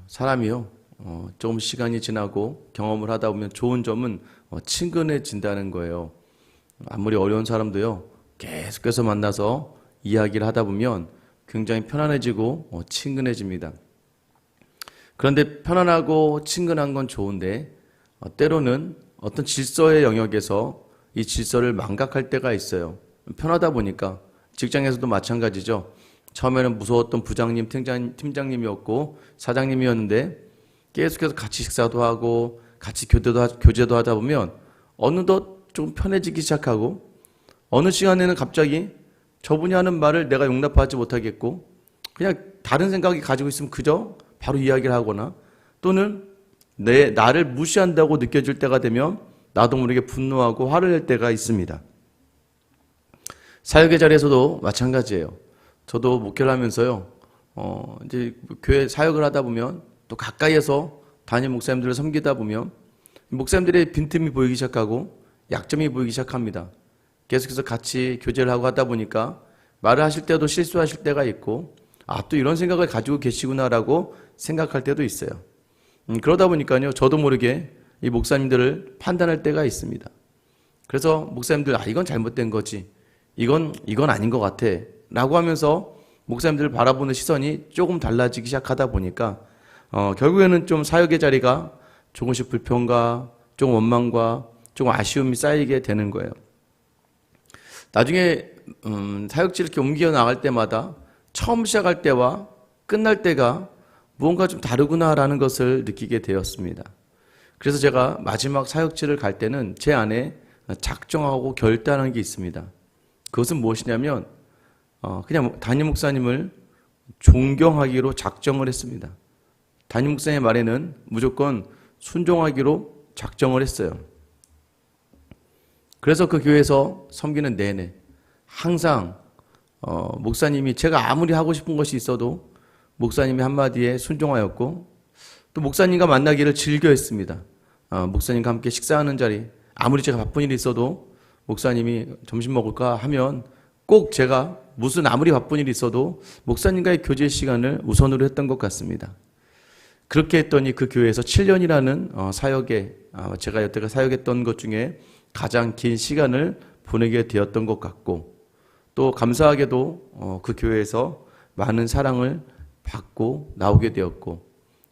사람이요, 조금 시간이 지나고 경험을 하다 보면 좋은 점은 친근해진다는 거예요. 아무리 어려운 사람도요, 계속해서 만나서 이야기를 하다 보면 굉장히 편안해지고 친근해집니다. 그런데 편안하고 친근한 건 좋은데 때로는 어떤 질서의 영역에서 이 질서를 망각할 때가 있어요. 편하다 보니까 직장에서도 마찬가지죠. 처음에는 무서웠던 부장님, 팀장님이었고 사장님이었는데 계속해서 같이 식사도 하고 같이 교제도 하다 보면 어느덧 좀 편해지기 시작하고 어느 시간에는 갑자기 저분이 하는 말을 내가 용납하지 못하겠고 그냥 다른 생각이 가지고 있으면 그저 바로 이야기를 하거나 또는 나를 무시한다고 느껴질 때가 되면 나도 모르게 분노하고 화를 낼 때가 있습니다. 사역의 자리에서도 마찬가지예요. 저도 목회를 하면서요, 이제 교회 사역을 하다 보면 또 가까이에서 담임 목사님들을 섬기다 보면 목사님들의 빈틈이 보이기 시작하고 약점이 보이기 시작합니다. 계속해서 같이 교제를 하고 하다 보니까 말을 하실 때도 실수하실 때가 있고 또 이런 생각을 가지고 계시구나라고 생각할 때도 있어요. 그러다 보니까요, 저도 모르게 이 목사님들을 판단할 때가 있습니다. 그래서 목사님들, 이건 잘못된 거지. 이건 아닌 것 같아. 라고 하면서 목사님들을 바라보는 시선이 조금 달라지기 시작하다 보니까 결국에는 좀 사역의 자리가 조금씩 불평과 좀 원망과 좀 아쉬움이 쌓이게 되는 거예요. 나중에 사역지를 이렇게 옮겨 나갈 때마다 처음 시작할 때와 끝날 때가 무언가 좀 다르구나라는 것을 느끼게 되었습니다. 그래서 제가 마지막 사역지를 갈 때는 제 안에 작정하고 결단한 게 있습니다. 그것은 무엇이냐면 그냥 담임 목사님을 존경하기로 작정을 했습니다. 담임 목사님의 말에는 무조건 순종하기로 작정을 했어요. 그래서 그 교회에서 섬기는 내내 항상 목사님이 제가 아무리 하고 싶은 것이 있어도 목사님의 한마디에 순종하였고 또 목사님과 만나기를 즐겨했습니다. 목사님과 함께 식사하는 자리, 아무리 제가 바쁜 일이 있어도 목사님이 점심 먹을까 하면 꼭 제가 아무리 바쁜 일이 있어도 목사님과의 교제 시간을 우선으로 했던 것 같습니다. 그렇게 했더니 그 교회에서 7년이라는 사역에 제가 여태까지 사역했던 것 중에 가장 긴 시간을 보내게 되었던 것 같고 또 감사하게도 그 교회에서 많은 사랑을 받고 나오게 되었고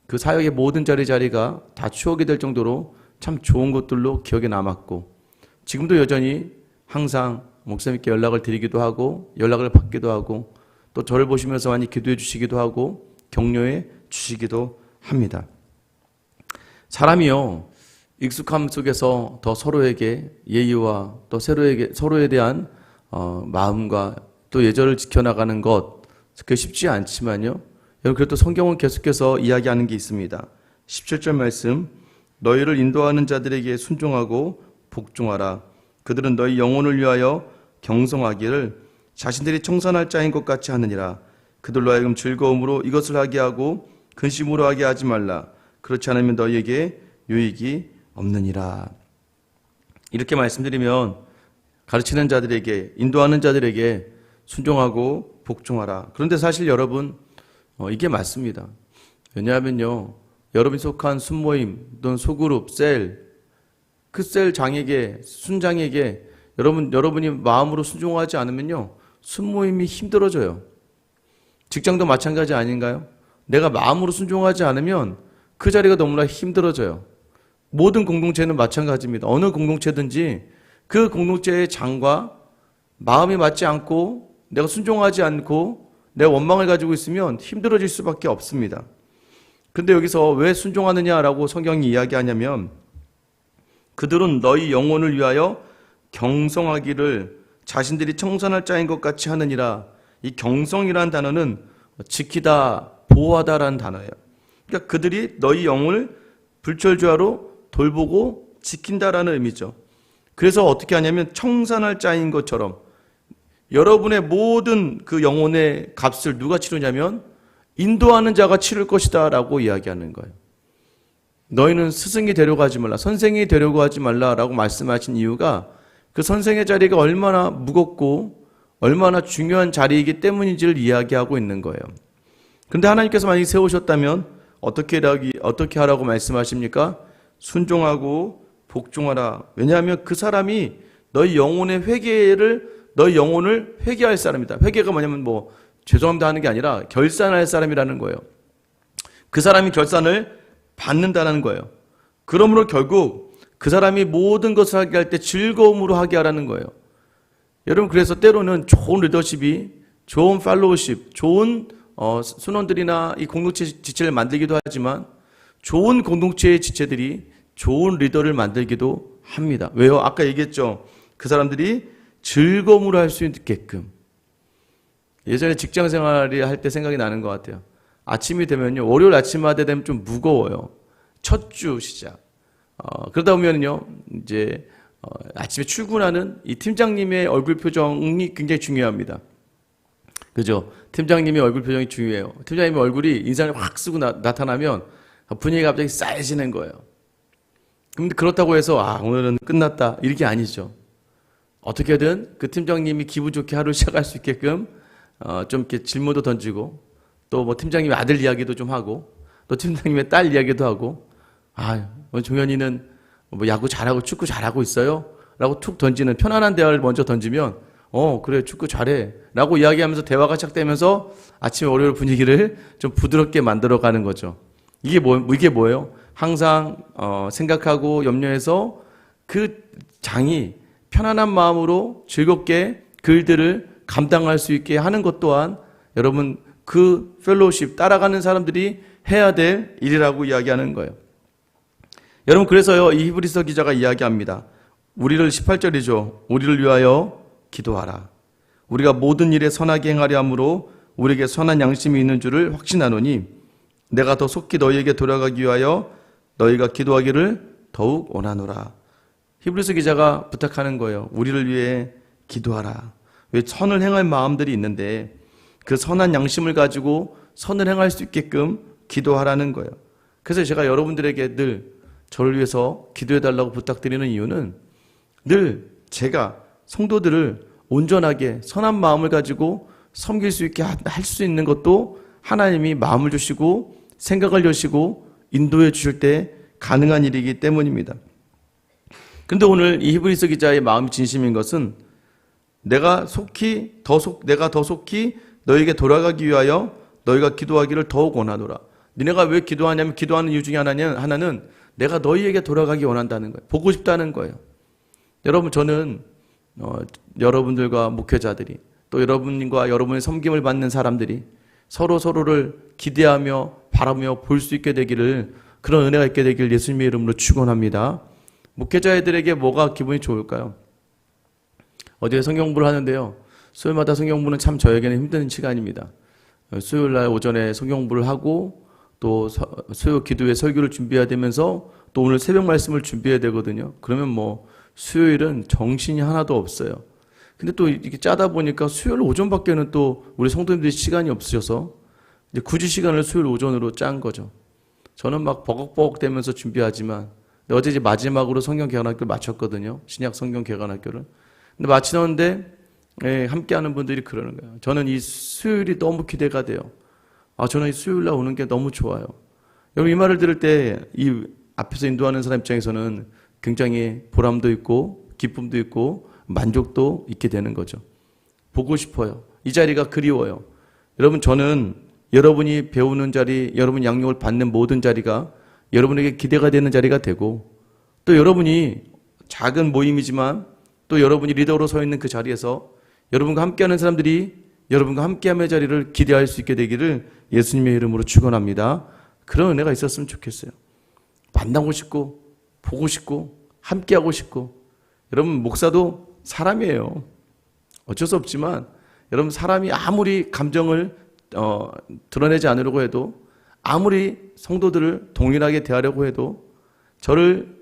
그 사역의 모든 자리가 다 추억이 될 정도로 참 좋은 것들로 기억에 남았고 지금도 여전히 항상 목사님께 연락을 드리기도 하고 연락을 받기도 하고 또 저를 보시면서 많이 기도해 주시기도 하고 격려해 주시기도 합니다. 사람이요, 익숙함 속에서 더 서로에게 예의와 또 서로에 대한 마음과 또 예절을 지켜나가는 것, 그게 쉽지 않지만요. 여러분, 그래도 성경은 계속해서 이야기하는 게 있습니다. 17절 말씀, 너희를 인도하는 자들에게 순종하고 복종하라. 그들은 너희 영혼을 위하여 경성하기를 자신들이 청산할 자인 것 같이 하느니라. 그들로 하여금 즐거움으로 이것을 하게 하고 근심으로 하게 하지 말라. 그렇지 않으면 너희에게 유익이 없느니라. 이렇게 말씀드리면 가르치는 자들에게, 인도하는 자들에게 순종하고 복종하라. 그런데 사실 여러분, 이게 맞습니다. 왜냐하면요, 여러분이 속한 순모임 또는 소그룹, 셀, 그 셀 장에게, 순장에게 여러분이 마음으로 순종하지 않으면요, 순모임이 힘들어져요. 직장도 마찬가지 아닌가요? 내가 마음으로 순종하지 않으면 그 자리가 너무나 힘들어져요. 모든 공동체는 마찬가지입니다. 어느 공동체든지 그 공동체의 장과 마음이 맞지 않고 내가 순종하지 않고 내가 원망을 가지고 있으면 힘들어질 수밖에 없습니다. 그런데 여기서 왜 순종하느냐라고 성경이 이야기하냐면 그들은 너희 영혼을 위하여 경성하기를 자신들이 청산할 자인 것 같이 하느니라. 이 경성이라는 단어는 지키다, 보호하다라는 단어예요. 그러니까 그들이 너희 영혼을 불철주야로 돌보고 지킨다라는 의미죠. 그래서 어떻게 하냐면 청산할 자인 것처럼 여러분의 모든 그 영혼의 값을 누가 치르냐면 인도하는 자가 치를 것이다 라고 이야기하는 거예요. 너희는 스승이 되려고 하지 말라, 선생이 되려고 하지 말라라고 말씀하신 이유가 그 선생의 자리가 얼마나 무겁고 얼마나 중요한 자리이기 때문인지를 이야기하고 있는 거예요. 그런데 하나님께서 만약에 세우셨다면 어떻게 하라고 말씀하십니까? 순종하고 복종하라. 왜냐하면 그 사람이 너희 영혼을 회개할 사람이다. 회개가 뭐냐면 뭐 죄송합니다 하는 게 아니라 결산할 사람이라는 거예요. 그 사람이 결산을 받는다는 거예요. 그러므로 결국 그 사람이 모든 것을 하게 할 때 즐거움으로 하게 하라는 거예요. 여러분, 그래서 때로는 좋은 리더십이, 좋은 팔로우십, 좋은 순원들이나 이 공동체 지체를 만들기도 하지만 좋은 공동체의 지체들이 좋은 리더를 만들기도 합니다. 왜요? 아까 얘기했죠. 그 사람들이 즐거움으로 할 수 있게끔. 예전에 직장 생활을 할 때 생각이 나는 것 같아요. 아침이 되면요, 월요일 아침마다 되면 좀 무거워요. 첫 주 시작. 그러다 보면요, 이제 아침에 출근하는 이 팀장님의 얼굴 표정이 굉장히 중요합니다. 그죠? 팀장님의 얼굴 표정이 중요해요. 팀장님의 얼굴이 인상을 확 쓰고 나타나면 분위기가 갑자기 싸해지는 거예요. 근데 그렇다고 해서 오늘은 끝났다 이렇게 아니죠. 어떻게든 그 팀장님이 기분 좋게 하루 시작할 수 있게끔 좀 이렇게 질문도 던지고, 또 뭐 팀장님의 아들 이야기도 좀 하고, 또 팀장님의 딸 이야기도 하고, 종현이는 뭐 야구 잘하고 축구 잘하고 있어요? 라고 툭 던지는 편안한 대화를 먼저 던지면 그래 축구 잘해 라고 이야기하면서 대화가 시작되면서 아침 월요일 분위기를 좀 부드럽게 만들어가는 거죠. 이게 뭐예요? 항상 생각하고 염려해서 그 장이 편안한 마음으로 즐겁게 그 일들을 감당할 수 있게 하는 것 또한 여러분 그 펠로우십 따라가는 사람들이 해야 될 일이라고 이야기하는 거예요. 여러분, 그래서요 이 히브리서 기자가 이야기합니다. 우리를 18절이죠. 우리를 위하여 기도하라. 우리가 모든 일에 선하게 행하려 함으로 우리에게 선한 양심이 있는 줄을 확신하노니 내가 더 속히 너희에게 돌아가기 위하여 너희가 기도하기를 더욱 원하노라. 히브리서 기자가 부탁하는 거예요. 우리를 위해 기도하라. 왜 선을 행할 마음들이 있는데 그 선한 양심을 가지고 선을 행할 수 있게끔 기도하라는 거예요. 그래서 제가 여러분들에게 늘 저를 위해서 기도해달라고 부탁드리는 이유는 늘 제가 성도들을 온전하게 선한 마음을 가지고 섬길 수 있게 할 수 있는 것도 하나님이 마음을 주시고 생각을 여시고 인도해 주실 때 가능한 일이기 때문입니다. 그런데 오늘 이 히브리서 기자의 마음이 진심인 것은 내가 더 속히 너에게 돌아가기 위하여 너희가 기도하기를 더욱 원하노라. 니네가 왜 기도하냐면 기도하는 이유 중에 하나는 내가 너희에게 돌아가기 원한다는 거예요. 보고 싶다는 거예요. 여러분, 저는 여러분들과 목회자들이 또 여러분과 여러분의 섬김을 받는 사람들이 서로를 기대하며 바라며 볼 수 있게 되기를, 그런 은혜가 있게 되기를 예수님의 이름으로 축원합니다. 목회자들에게 뭐가 기분이 좋을까요? 어제 성경 공부를 하는데요. 수요일마다 성경 공부는 참 저에게는 힘든 시간입니다. 수요일날 오전에 성경 공부를 하고 또 수요 기도회 설교를 준비해야 되면서 또 오늘 새벽 말씀을 준비해야 되거든요. 그러면 뭐 수요일은 정신이 하나도 없어요. 근데 또 이렇게 짜다 보니까 수요일 오전밖에는 또 우리 성도님들이 시간이 없으셔서 이제 굳이 시간을 수요일 오전으로 짠 거죠. 저는 막 버벅버벅 대면서 준비하지만 어제 이제 마지막으로 성경 개관학교를 마쳤거든요. 신약 성경 개관학교를. 근데 마치는데 함께하는 분들이 그러는 거예요. 저는 이 수요일이 너무 기대가 돼요. 저는 이 수요일날 오는 게 너무 좋아요. 여러분, 이 말을 들을 때 이 앞에서 인도하는 사람 입장에서는 굉장히 보람도 있고 기쁨도 있고 만족도 있게 되는 거죠. 보고 싶어요. 이 자리가 그리워요. 여러분, 저는 여러분이 배우는 자리, 여러분 양육을 받는 모든 자리가 여러분에게 기대가 되는 자리가 되고, 또 여러분이 작은 모임이지만 또 여러분이 리더로 서 있는 그 자리에서 여러분과 함께하는 사람들이 여러분과 함께함의 자리를 기대할 수 있게 되기를 예수님의 이름으로 축원합니다. 그런 은혜가 있었으면 좋겠어요. 만나고 싶고 보고 싶고 함께하고 싶고. 여러분, 목사도 사람이에요. 어쩔 수 없지만 여러분, 사람이 아무리 감정을 드러내지 않으려고 해도, 아무리 성도들을 동일하게 대하려고 해도 저를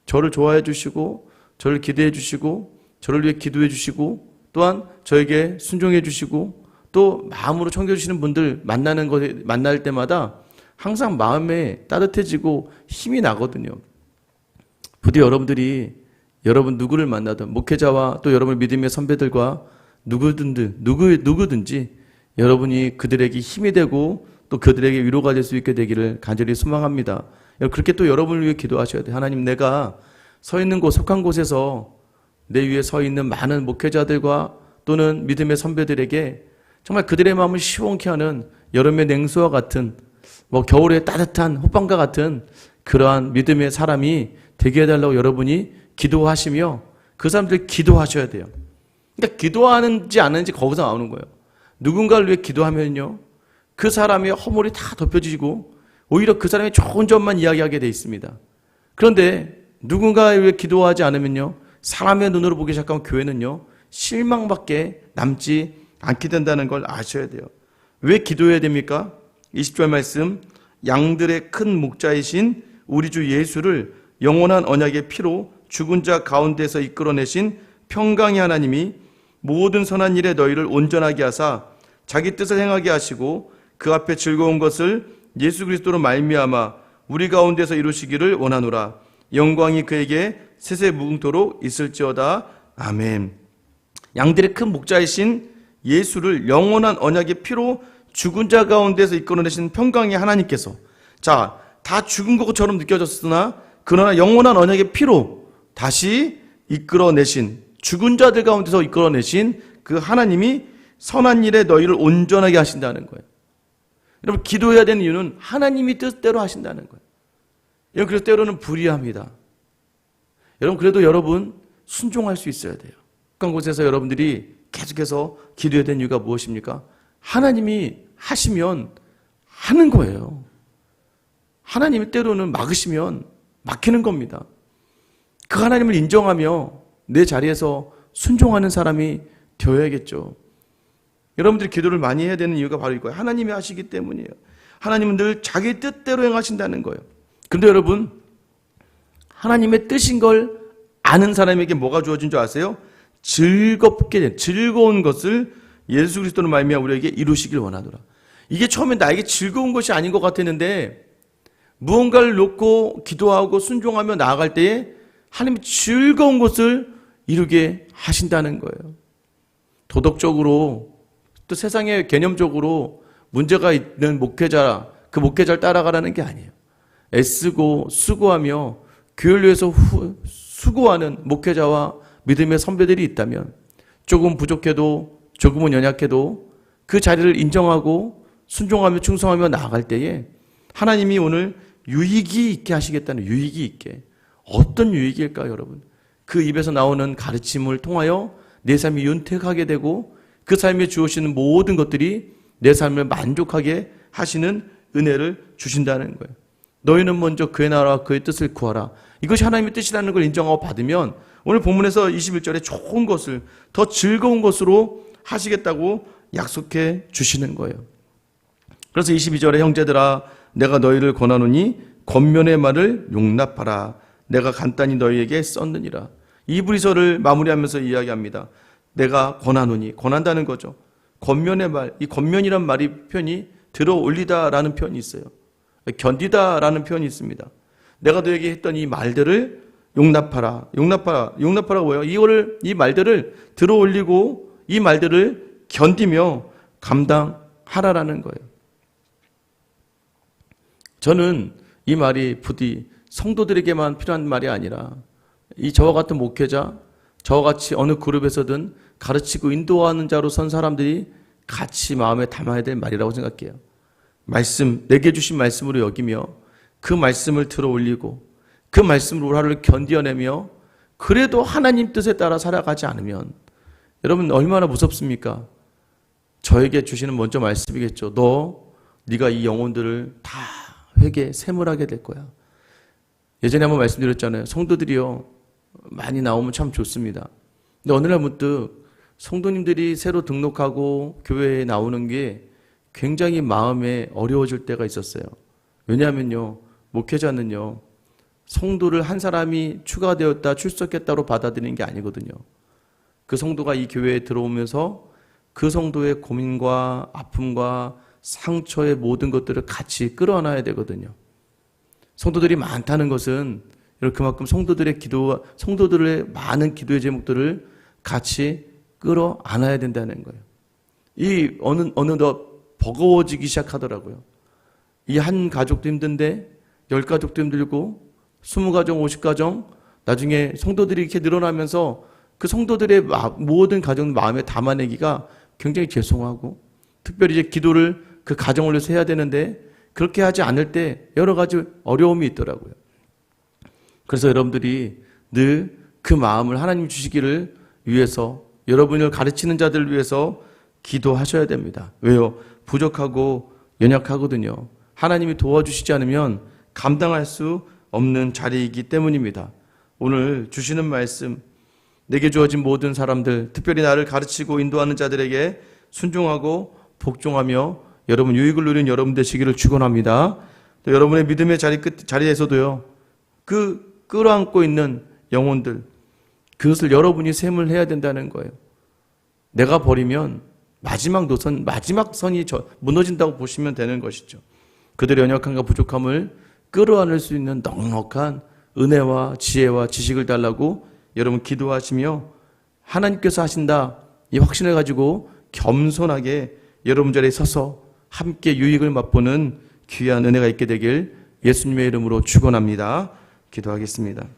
좋아해 주시고 저를 기대해 주시고 저를 위해 기도해 주시고 또한 저에게 순종해 주시고 또 마음으로 챙겨주시는 분들 만날 때마다 항상 마음에 따뜻해지고 힘이 나거든요. 부디 여러분들이 여러분 누구를 만나든 목회자와 또 여러분 믿음의 선배들과 누구든지 여러분이 그들에게 힘이 되고 또 그들에게 위로가 될 수 있게 되기를 간절히 소망합니다. 그렇게 또 여러분을 위해 기도하셔야 돼요. 하나님, 내가 서 있는 곳, 속한 곳에서 내 위에 서 있는 많은 목회자들과 또는 믿음의 선배들에게 정말 그들의 마음을 시원케 하는 여름의 냉수와 같은 겨울의 따뜻한 호빵과 같은 그러한 믿음의 사람이 되게 해달라고 여러분이 기도하시며 그 사람들 기도하셔야 돼요. 그러니까 기도하는지 안 하는지 거기서 나오는 거예요. 누군가를 위해 기도하면요, 그 사람의 허물이 다 덮여지고 오히려 그 사람의 좋은 점만 이야기하게 돼 있습니다. 그런데 누군가에 위해 기도하지 않으면요, 사람의 눈으로 보기 시작하면 교회는요, 실망밖에 남지 않게 된다는 걸 아셔야 돼요. 왜 기도해야 됩니까? 20절 말씀, 양들의 큰 목자이신 우리 주 예수를 영원한 언약의 피로 죽은 자 가운데서 이끌어내신 평강의 하나님이 모든 선한 일에 너희를 온전하게 하사 자기 뜻을 행하게 하시고 그 앞에 즐거운 것을 예수 그리스도로 말미암아 우리 가운데서 이루시기를 원하노라. 영광이 그에게 세세 무궁토록 있을지어다. 아멘. 양들의 큰 목자이신 예수를 영원한 언약의 피로 죽은 자 가운데서 이끌어내신 평강의 하나님께서, 자, 다 죽은 것처럼 느껴졌으나 그러나 영원한 언약의 피로 다시 이끌어내신, 죽은 자들 가운데서 이끌어내신 그 하나님이 선한 일에 너희를 온전하게 하신다는 거예요. 여러분, 기도해야 되는 이유는 하나님이 뜻대로 하신다는 거예요. 여러분, 그래서 때로는 불의합니다. 여러분, 그래도 여러분 순종할 수 있어야 돼요. 그런 곳에서 여러분들이 계속해서 기도해야 되는 이유가 무엇입니까? 하나님이 하시면 하는 거예요. 하나님이 때로는 막으시면 막히는 겁니다. 그 하나님을 인정하며 내 자리에서 순종하는 사람이 되어야겠죠. 여러분들이 기도를 많이 해야 되는 이유가 바로 이거예요. 하나님이 하시기 때문이에요. 하나님은 늘 자기 뜻대로 행하신다는 거예요. 그런데 여러분, 하나님의 뜻인 걸 아는 사람에게 뭐가 주어진 줄 아세요? 즐거운 것을 예수 그리스도로 말미암아 우리에게 이루시길 원하노라. 이게 처음에 나에게 즐거운 것이 아닌 것 같았는데 무언가를 놓고 기도하고 순종하며 나아갈 때에 하나님이 즐거운 것을 이루게 하신다는 거예요. 도덕적으로 또 세상의 개념적으로 문제가 있는 목회자, 그 목회자를 따라가라는 게 아니에요. 애쓰고 수고하며 교회를 위해서 수고하는 목회자와 믿음의 선배들이 있다면 조금 부족해도 조금은 연약해도 그 자리를 인정하고 순종하며 충성하며 나아갈 때에 하나님이 오늘 유익이 있게 하시겠다는, 유익이 있게. 어떤 유익일까요, 여러분? 그 입에서 나오는 가르침을 통하여 내 삶이 윤택하게 되고 그 삶에 주어지는 모든 것들이 내 삶을 만족하게 하시는 은혜를 주신다는 거예요. 너희는 먼저 그의 나라와 그의 뜻을 구하라. 이것이 하나님의 뜻이라는 걸 인정하고 받으면 오늘 본문에서 21절에 좋은 것을, 더 즐거운 것으로 하시겠다고 약속해 주시는 거예요. 그래서 22절에 형제들아 내가 너희를 권하노니 권면의 말을 용납하라. 내가 간단히 너희에게 썼느니라. 이브리서를 마무리하면서 이야기합니다. 내가 권하노니, 권한다는 거죠. 권면의 말, 이 권면이란 말이 표현이 들어 올리다라는 표현이 있어요. 견디다라는 표현이 있습니다. 내가 너에게 했던 이 말들을 용납하라. 용납하라고 뭐예요? 이 말들을 들어 올리고 이 말들을 견디며 감당하라라는 거예요. 저는 이 말이 부디 성도들에게만 필요한 말이 아니라 이 저와 같은 목회자, 저와 같이 어느 그룹에서든 가르치고 인도하는 자로 선 사람들이 같이 마음에 담아야 될 말이라고 생각해요. 말씀, 내게 주신 말씀으로 여기며 그 말씀을 들어 올리고 그 말씀으로 우리 하루를 견뎌내며 그래도 하나님 뜻에 따라 살아가지 않으면 여러분 얼마나 무섭습니까? 저에게 주시는 먼저 말씀이겠죠. 네가 이 영혼들을 다 회개, 세물하게 될 거야. 예전에 한번 말씀드렸잖아요. 성도들이요, 많이 나오면 참 좋습니다. 근데 어느 날 문득 성도님들이 새로 등록하고 교회에 나오는 게 굉장히 마음에 어려워질 때가 있었어요. 왜냐하면요, 목회자는요, 성도를 한 사람이 추가되었다, 출석했다로 받아들이는 게 아니거든요. 그 성도가 이 교회에 들어오면서 그 성도의 고민과 아픔과 상처의 모든 것들을 같이 끌어안아야 되거든요. 성도들이 많다는 것은 그만큼 성도들의 많은 기도의 제목들을 같이 끌어안아야 된다는 거예요. 어느덧 버거워지기 시작하더라고요. 이 한 가족도 힘든데 10가족도 힘들고 20가정, 50가정 나중에 성도들이 이렇게 늘어나면서 그 성도들의 모든 가정 마음에 담아내기가 굉장히 죄송하고 특별히 이제 기도를 그 가정을 위해서 해야 되는데 그렇게 하지 않을 때 여러 가지 어려움이 있더라고요. 그래서 여러분들이 늘 그 마음을 하나님 주시기를 위해서 여러분을 가르치는 자들을 위해서 기도하셔야 됩니다. 왜요? 부족하고 연약하거든요. 하나님이 도와주시지 않으면 감당할 수 없는 자리이기 때문입니다. 오늘 주시는 말씀, 내게 주어진 모든 사람들, 특별히 나를 가르치고 인도하는 자들에게 순종하고 복종하며 여러분 유익을 누리는 여러분 되시기를 축원합니다. 또 여러분의 믿음의 자리에서도요, 그 끌어안고 있는 영혼들, 그것을 여러분이 셈을 해야 된다는 거예요. 내가 버리면 마지막 노선, 마지막 선이 무너진다고 보시면 되는 것이죠. 그들의 연약함과 부족함을 끌어안을 수 있는 넉넉한 은혜와 지혜와 지식을 달라고 여러분 기도하시며 하나님께서 하신다 이 확신을 가지고 겸손하게 여러분 자리에 서서 함께 유익을 맛보는 귀한 은혜가 있게 되길 예수님의 이름으로 축원합니다. 기도하겠습니다.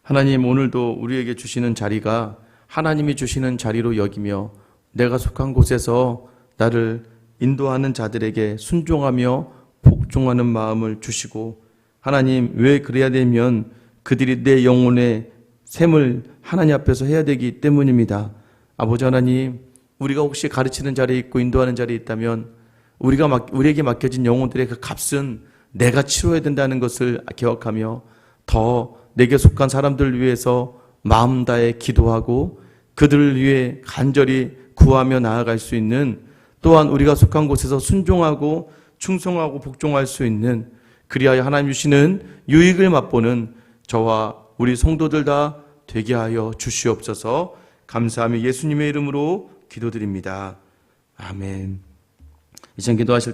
하나님, 오늘도 우리에게 주시는 자리가 하나님이 주시는 자리로 여기며 내가 속한 곳에서 나를 인도하는 자들에게 순종하며 복종하는 마음을 주시고, 하나님, 왜 그래야 되면 그들이 내 영혼의 셈을 하나님 앞에서 해야 되기 때문입니다. 아버지 하나님, 우리가 혹시 가르치는 자리에 있고 인도하는 자리에 있다면 우리에게 맡겨진 영혼들의 그 값은 내가 치러야 된다는 것을 기억하며 더 내게 속한 사람들을 위해서 마음 다해 기도하고 그들을 위해 간절히 구하며 나아갈 수 있는, 또한 우리가 속한 곳에서 순종하고 충성하고 복종할 수 있는, 그리하여 하나님 주시는 유익을 맛보는 저와 우리 성도들 다 되게 하여 주시옵소서. 감사하며 예수님의 이름으로 기도드립니다. 아멘. 이전 기도하실